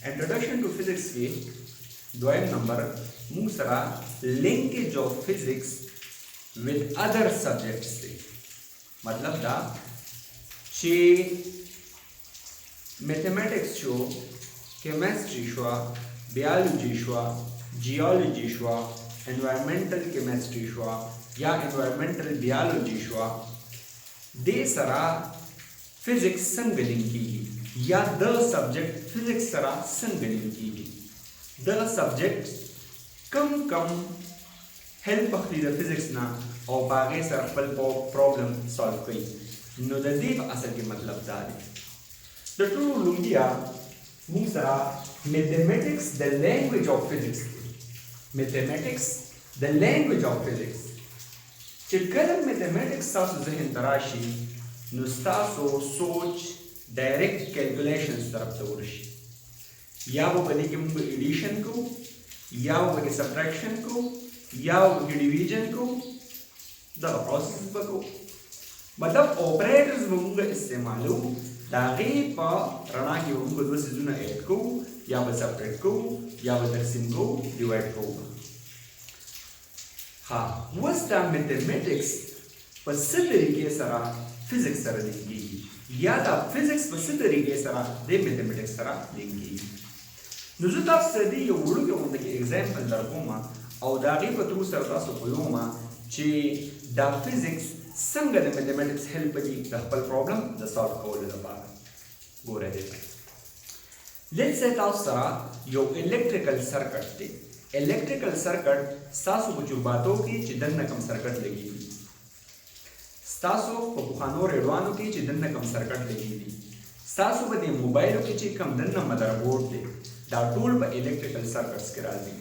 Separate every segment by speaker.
Speaker 1: Introduction to physics के दोयम नंबर मूंग सरा linkage of physics with other subjects से मतलब दा चे mathematics show chemistry show biology show geology show environmental chemistry show या एनवायरमेंटल बायोलॉजी शो दे सरा फिजिक्स संगलिंग की या द सब्जेक्ट फिजिक्स सरा संगलिंग की द सब्जेक्ट कम हेल्प अखली द फिजिक्स ना और बागे सर पल प्रॉब्लम सॉल्व कई नो द दीप असल के मतलब दादे द ट्रू लुंगिया मुसरा mathematics the language of physics mathematics the language of physics चिकल मैथमेटिक्स सा जहन तराशी नुस्तासो सोच डायरेक्ट कैलकुलेशंस तरफ तोरशी या वो बने कि मुंग एडिशन को या वो बने सब्ट्रैक्शन को या वो बने डिवीजन को द प्रोसेस बको मतलब ऑपरेटर्स मुंग इस्तेमाल हो दागे पा रणा की मुंग दो से जुना ऐड को या वो सब्ट्रैक्ट को या वो तकसीम को डिवाइड को हाँ वस्ता मैथमेटिक्स पसंद तरीके सरा फिजिक्स सरा लेंगी या दा फिजिक्स पसंद तरीके सरा दे मैथमेटिक्स सरा लेंगी नुजुता सदी यो वुडु के उनके एग्जांपल दरकोमा और दागी पत्रू सरदा सोयोमा चे दा फिजिक्स संग द मैथमेटिक्स हेल्प दी द हल problem the solve code the bar Gore they let's set out सरा यो इलेक्ट्रिकल सर्किट दे इलेक्ट्रिकल सर्किट सासु बुजुर्बातों की चिदन कम सर्किट लगी थी सासु बुखानो रेडवानो की चिदन कम सर्किट लगी थी सासु बदे मोबाइलों की ची कम दन मदरबोर्ड दे दा टूल पर इलेक्ट्रिकल सर्किट्स के राजी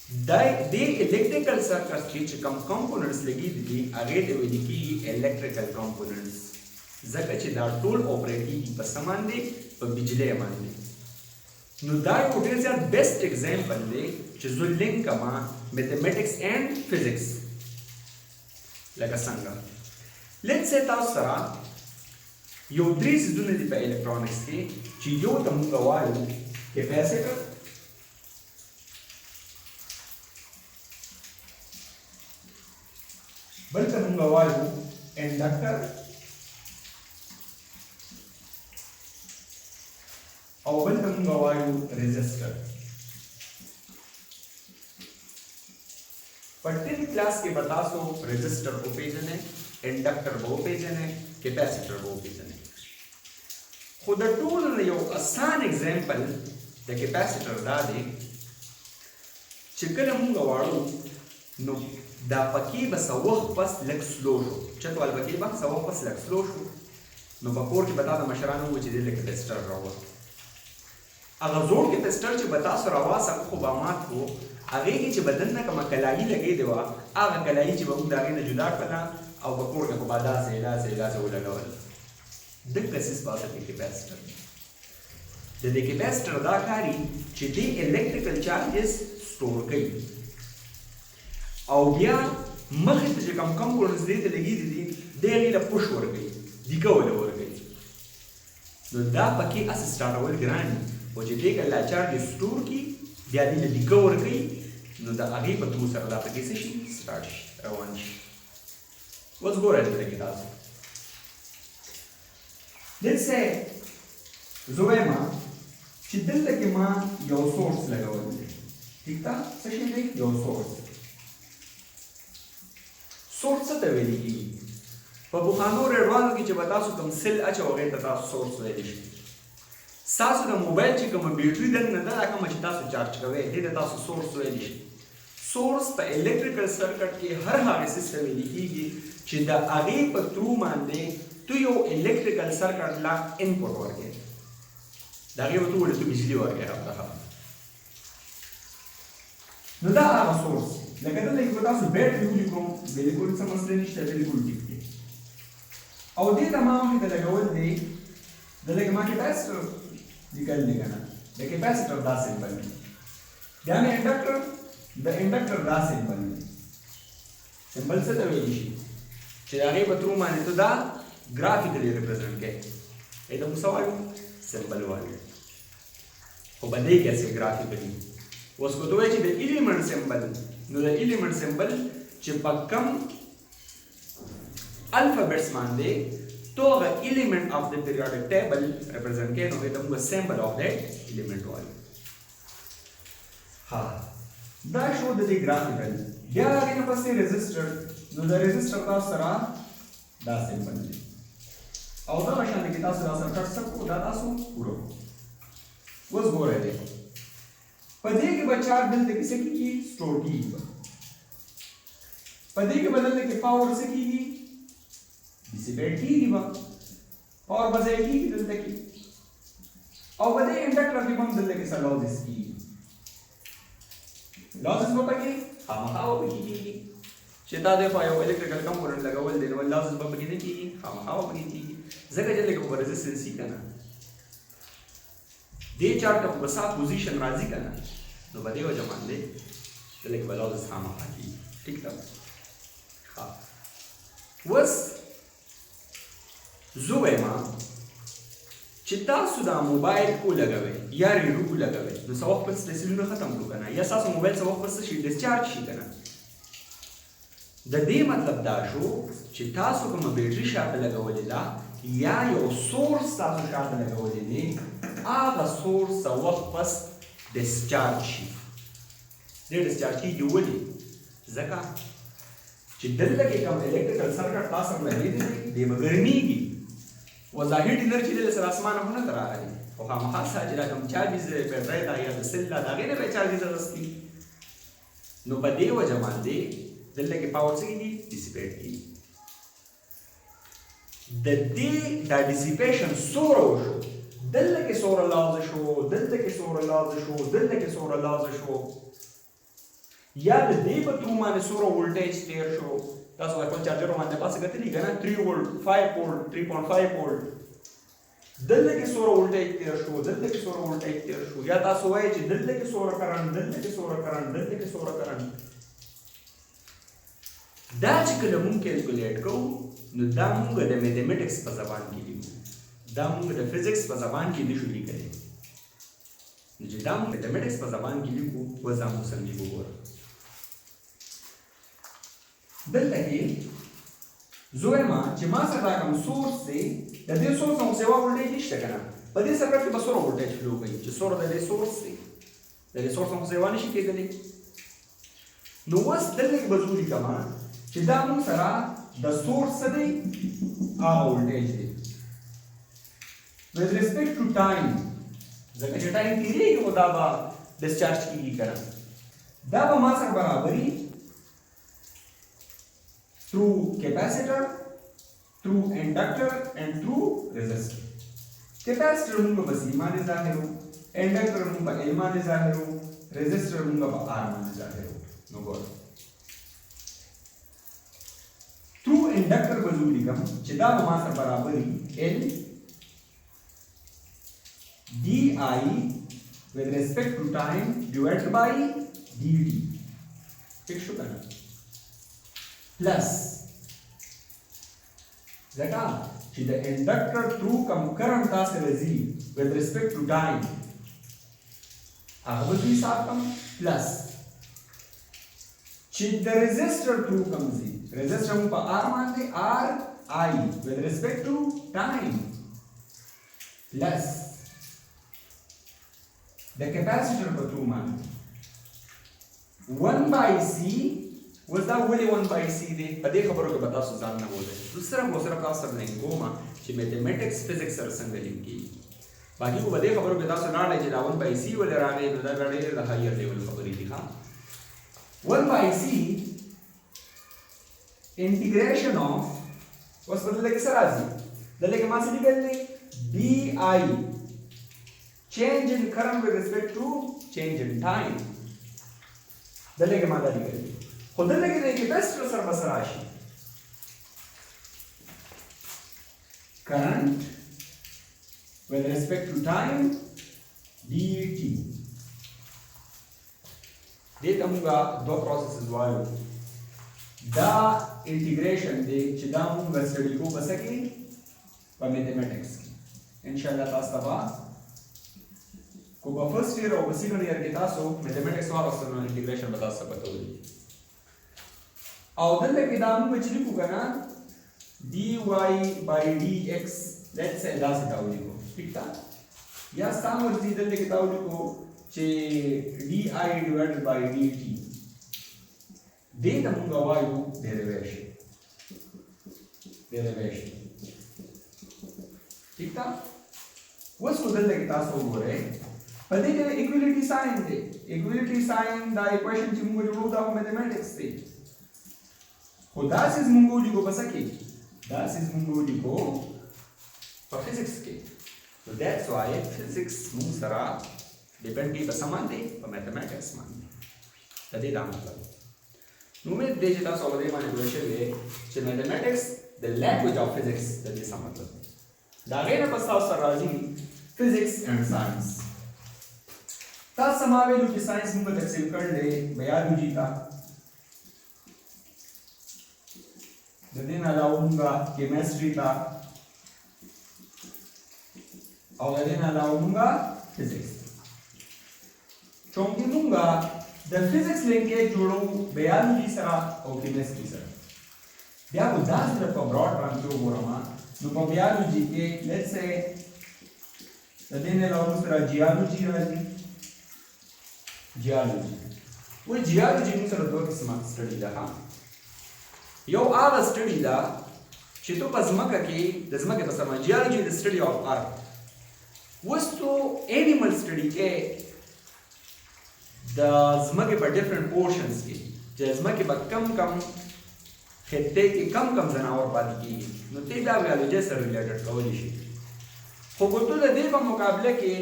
Speaker 1: दे इलेक्ट्रिकल सर्किट्स की ची कम कंपोनेंट्स लगी थी आगे दे वे की इलेक्ट्रिकल कंपोनेंट्स जक ची दा टूल ऑपरेट की पर सामान दे पर बिजली मान दे नु दा वो डेज आर बेस्ट एग्जांपल दे ची जो लिंक कमा मैथमेटिक्स एंड फिजिक्स लगा संगा लेट्स से ता सरा यो ड्रीस दुने दी पे इलेक्ट्रॉनिक्स के ची यो तमुंगा वायु कैपेसिटर बल तमुंगा वायु इंडक्टर और बल तमुंगा वायु रेजिस्टर पट्टी क्लास के बतासो रेजिस्टर वो पेजन है इंडक्टर वो पेजन है कैपेसिटर वो पेजन है खुद टूल ने यो आसान एग्जांपल द कैपेसिटर दादे चिकन मुंगा वाड़ो नो दा पकी बस वह बस लक स्लो शो चत वाल पकी बस वह बस लक स्लो शो नो बकोर के बता द मशरानो वो चीज ले कैपेसिटर रवा अगर जोड़ कैपेसिटर च बता सो रवा सब को बामात को आगे की च बदन ना कमा कलाई लगे देवा आगे कलाई च बहु दागे न जुदा कला और बकोर को बादा से वो लगा वाला दिक्कत इस बात है कैपेसिटर द कैपेसिटर दा कारी च दी इलेक्ट्रिकल चार्जेस स्टोर कई और बिया मखत ज कम कंपोनेंट्स देते लगी दी देरी ला पुश वर गई दिका वर गई नो दा पकी अस स्टार्ट अवल ग्रानी वो ज दे का चार्ज स्टोर की बिया दी दिका वर गई नो दा आगे पतू सर दा पकी से स्टार्ट रवान वॉज गो रेड लगी दास लेट्स से जोएमा चिदल के मा यो सोर्स लगा हुआ है ठीक था सेशन देख यो सोर्स से तवेली की पर बुखानो रेडवान की च बता सो कम सेल अच्छा हो गए तथा सोर्स वेली सासु का मोबाइल च कम बैटरी दन न दा कम चिता सो चार्ज कवे दे देता सो सोर्स वेली सोर्स पर इलेक्ट्रिकल सर्किट के हर हारे सिस्टम वेली की च दा आगे पर थ्रू मान दे तो यो इलेक्ट्रिकल सर्किट ला इनपुट वर्गे दागे वो तो तो बिजली वर्गे आपका नो दा आ सोर्स लेकिन लाइक बता सो बैटरी यूज को बिल्कुल समझते नहीं बिल्कुल ठीक है और दे तमाम के लगा वो दे लगे मा कैपेसिटर निकल देगा ना द कैपेसिटर दा सिंबल ध्यान द इंडक्टर दा सिंबल से तो वेली चलागे बतरू माने तो दा ग्राफिकली रिप्रेजेंट के एकदम सवाल सिंबल वाले خو بده کیسه ګرافیکلی اوس کو دوی چې د الیمنٹ سمبل نو د الیمنٹ سمبل چې په کم الفابیټس باندې تو هغه element of the periodic table represent کې نو دا موږ symbol of that element وایو. ها دا شو د دې graphical بیا هغه نه پسې resistor نو د resistor تاسو سره دا symbol دی او دا شان کې تاسو دا سره کټ سکو دا تاسو پورو اوس ګورئ دې په دې کې بچا دلته کې څه کیږي سٹور کیږي په دې کې بدلته کې پاور څه کیږي डिसिपेट की बा और बजे की दलते की और बजे इंडक्टर की बम दलते के लॉसेस की लॉसेस बाबा की हम हाउ की चेता दे पायो इलेक्ट्रिकल कंपोनेंट लगा वल देन वल लॉसेस बाबा की की हम हाउ की जगह जले को रेजिस्टेंस ही करना दे चार का बसा पोजीशन राजी करना तो बदे हो जमान दे चले के लॉसेस हम की ठीक था हां वस زوما چې تاسو دا موبایل ولګوئ یا ریډیو ولګوئ نو څه وخت پس سیلونه ختم کړو کنه یا تاسو موبایل څه وخت پس شي ډیسچارج شي کنه د دې مطلب دا شو چې تاسو کوم بیټری شاته لګولې ده یا یو سورس تاسو شاته لګولې دي هغه سورس څه وخت پس ډیسچارج شي دې ډیسچارج کیږي ولې ځکه چې دلته کې کوم الکتریکل سرکټ تاسو لګې دي د ګرميږي وظاهر انرژي له سره اسمانه نه تر راغلي او هغه ساجي راکم چارجز بیټری دا یا د سیل دا غینه به چارجز راستي نو په دې وجه باندې دلته کې پاور څه کیږي ډیسیپیټ کیږي د دې دا ډیسیپیشن سوره شو دلته کې سوره لاز شو دلته کې سوره لاز شو دلته کې سوره لاز شو یا د دې په تو باندې سوره وولټیج تیر شو تاسو خپل چارجر باندې پاسه کتلی کنه 3 وولټ 5 وولټ 3.5 وولټ دلته کې سوره وولټیج تیر شو دلته کې سوره وولټیج تیر شو یا تاسو وایي چې دلته کې سوره کرنٹ دلته کې سوره کرنٹ دلته کې سوره کرنٹ دا چې کله مونږ کیلکولیټ کوو نو دا مونږ د میتھمیټکس په زبان کې لیکو دا مونږ د فزکس په زبان کې نشو لیکلی نو چې دا مونږ میتھمیټکس په زبان کې لیکو وځه مو سمجي وګوره دلته کې زوما چې ما سره کوم سورس دی د دې سورس نو سیوا ولټیج نشته کنه په دې سره کې به سوره ولټیج فلو کوي چې سوره د دې سورس دی د دې سورس نو سیوا نشي کېدلی نو وس دلته کې بزوري کما چې دا موږ سره د سورس دی هغه ولټیج دی with respect to time ځکه چې ټایم تیریږي او دا به ډیسچارج کیږي کنه دا به ما سره برابرۍ through capacitor, through inductor and through resistor. Capacitor munga bas iman zahiru, inductor munga iman zahiru, resistor munga ba arman zahiru. No go. Through inductor bazuli kam chida ma sa barabari L di with respect to time divided by dt. ठीक शो करना plus zaka چې the inductor through come current تاسو راځي with respect to time هغه به حساب کم plus چې the resistor through comes resistor په r باندې r I with respect to time plus the capacitor په through باندې 1 by c was دا ولې 1 by c دی په دې خبرو کې به تاسو ځان نه وځئ دوسره مو سره تاسو نه کوم چې میتھمیټکس فزکس سره څنګه لینک کیږي باقي په دې خبرو کې تاسو نه راځي چې دا 1 by c ولې راغی نو دا ډېر د هایر لیول خبرې دي ها 1 by c integration of اوس په دې کې سره راځي دلته کې ما څه لیکل دي bi change in current with respect to change in time دلته کې ما دا لیکل خو دلته کې د کیپاسیټر سره بس راشي current with respect to time dt دې موږ دوه پروسیسز وایو دا انټیګریشن دی چې دا موږ سټډي کوو بس کې په میتھمیټکس کې ان شاء الله تاسو ته کو په فرست ایئر او په سیکنډ ایئر کې تاسو میتھمیټکس واغستل نو انټیګریشن به تاسو پته ولګي او دلته کې دا موږ چې لیکو کنه dy by dx لیټس سے داسې دا ولیکو ٹھیک ده یا ستاسو ورته دلته کې دا ولیکو چې dy divided by dt دې ته موږ وایو ډیریویشن ٹھیک ده اوس کو دلته کې تاسو وګورئ په دې کې ایکویلیټي ساين دی ایکویلیټي ساين دا ایکویشن چې موږ جوړو دا میتھمیټکس دی خو دا سیز موږ ولیکو په څه کې دا سیز موږ ولیکو په فزکس کې نو دیټس وای فزکس موږ سره ډیپند کوي په سامان دی په میتھمیټکس باندې دا دې دا مطلب نو مې دې چې تاسو اورئ باندې پوه شئ چې میتھمیټکس د لینګویج اف فزکس د دې څه مطلب دا غیر په تاسو سره راځي فزکس اینڈ ساينس تاسو سماویلو چې ساينس موږ تقسیم کړل بیالوجي ته د دې نه علاوه موږ کیمستري ته او د دې نه علاوه موږ فزکس چونکه موږ د فزکس لینکیج جوړو بیالوجي سره او کیمستري سره بیا کو داسې په براډ باندې وګورم نو په بیالوجي کې لیټس سے د دې نه علاوه سره جیالوجي راځي جیالوجي و جیالوجي موږ سره دوه قسمه سټډي ده یو هغه سټډي ده چې تو په ځمکه کې د ځمکې په سمه جیالوجي د سټډي اف ارث وستو انیمل سټډي کې د ځمکې په ډیفرنٹ پورشنز کې چې ځمکې په کم خطه کې کم ځناور پاتې کېږي نو ته دا بیالوجي سره ریلیټډ کولی شي خو ګوتو د دې په مقابله کې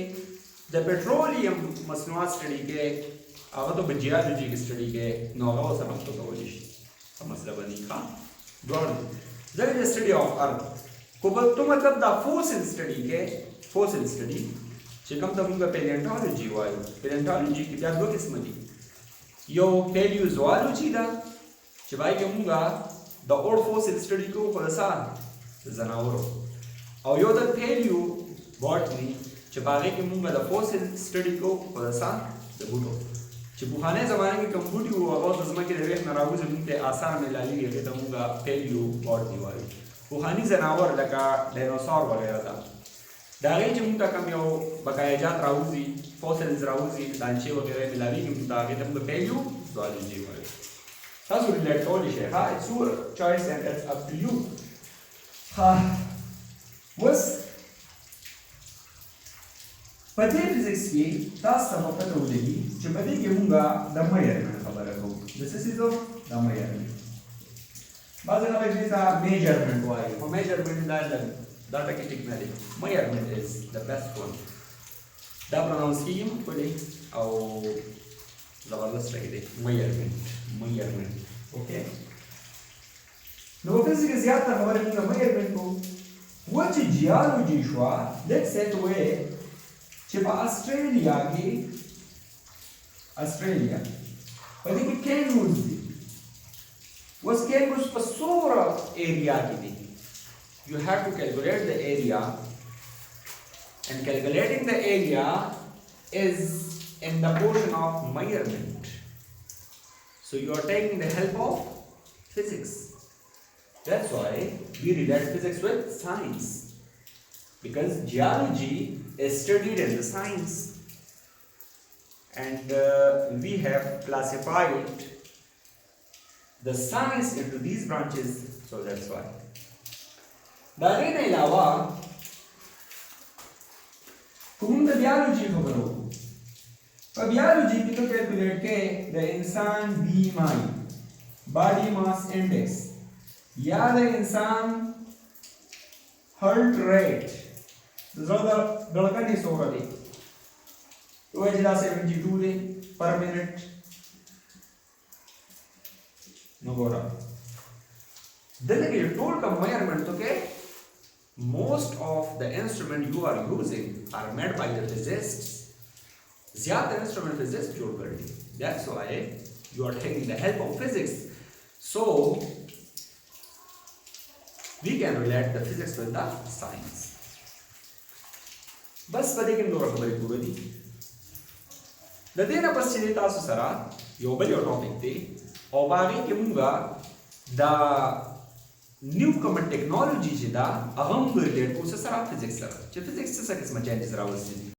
Speaker 1: د پټرولیم مصنوعات سټډي کې هغه ته په جیالوجي کې سټډي کې نو هغه سره مخ کولی شي څه مسله باندې ښه دوړ ځکه د سټډي اف ارث کو په تو مطلب دا فوسل سټډي کې فوسل سټډي چې کوم ته موږ پیلیونټولوژي وایو پیلیونټولوژي کې بیا دوه قسم دي یو پیلیوزوالوژي ده چې وایي کې موږ د اور فوسل سټډي کوو په اساس زناورو او یو د پیلیو بوټني چې باغې کې موږ د فوسل سټډي کوو په اساس د بوټو چې په خانه زمانه کې کوم بوټي وو هغه د ځمکې د ویښ نه راوځي موږ ته آثار ملالي هغه ته موږ پیلیو بوټني وایو په خاني زناور لکه ډایناسور وغیرہ ده دا غي چې موږ کوم یو بقایجات راوځي فوسلز راوځي دانچې وغیرہ ملالي کې موږ هغه ته موږ پیلیو زوالوجي وایو تاسو ریلیټ کولی شئ ها it's your choice and it's up to you ها وس په دې فزکس کې تاسو ته پته ولګي چې په دې کې موږ د میجرمنټ خبره کوو د څه څه د میجرمنټ بعض خلک دې ته میجرمنټ وایي او میجرمنټ دا ټکی ټیک نه دی میجرمنټ از د بیسټ ون دا پروناونس کیږي په دې او زبردست لګي دی میجرمنټ اوکے نو په څه کې زیات خبره موږ میجرمنټ کوو و چې جیالوجي شو لیټس سیټ وې چې په استرالیا په دې کې کینګروز دي وس کینګروز په څومره ایریا کې دي you have to calculate the area and calculating the area is in the portion of measurement so you are taking the help of physics that's why we relate physics with science because geology is studied in the science and we have classified the science into these branches so that's why دا غیر نه علاوه کوم د بیالوجي خبرو په بیالوجي کې ته کیلکولیټ کې د انسان BMI باډي ماس انډیکس یا د انسان هارت ریټ زړه دړکنې څومره دی وایي چې دا 72 دی پر منټ نو ګوره دلته کې ټول کوم میجرمنټ ته کې most of the instrument you are using are made by the physicists zyada instrument physics jod karti that's why you are taking the help of physics so we can relate the physics with the science bas pade ke nora khabari pura di د دې نه پس چې تاسو سره یو بل یو ټاپک دی او باغې کې مونږه د نیو کوم ټیکنالوژي چې دا هغه موږ ریلیټ کوو سره فزیکس سره چې فزیکس څه قسمه چینجز راوستي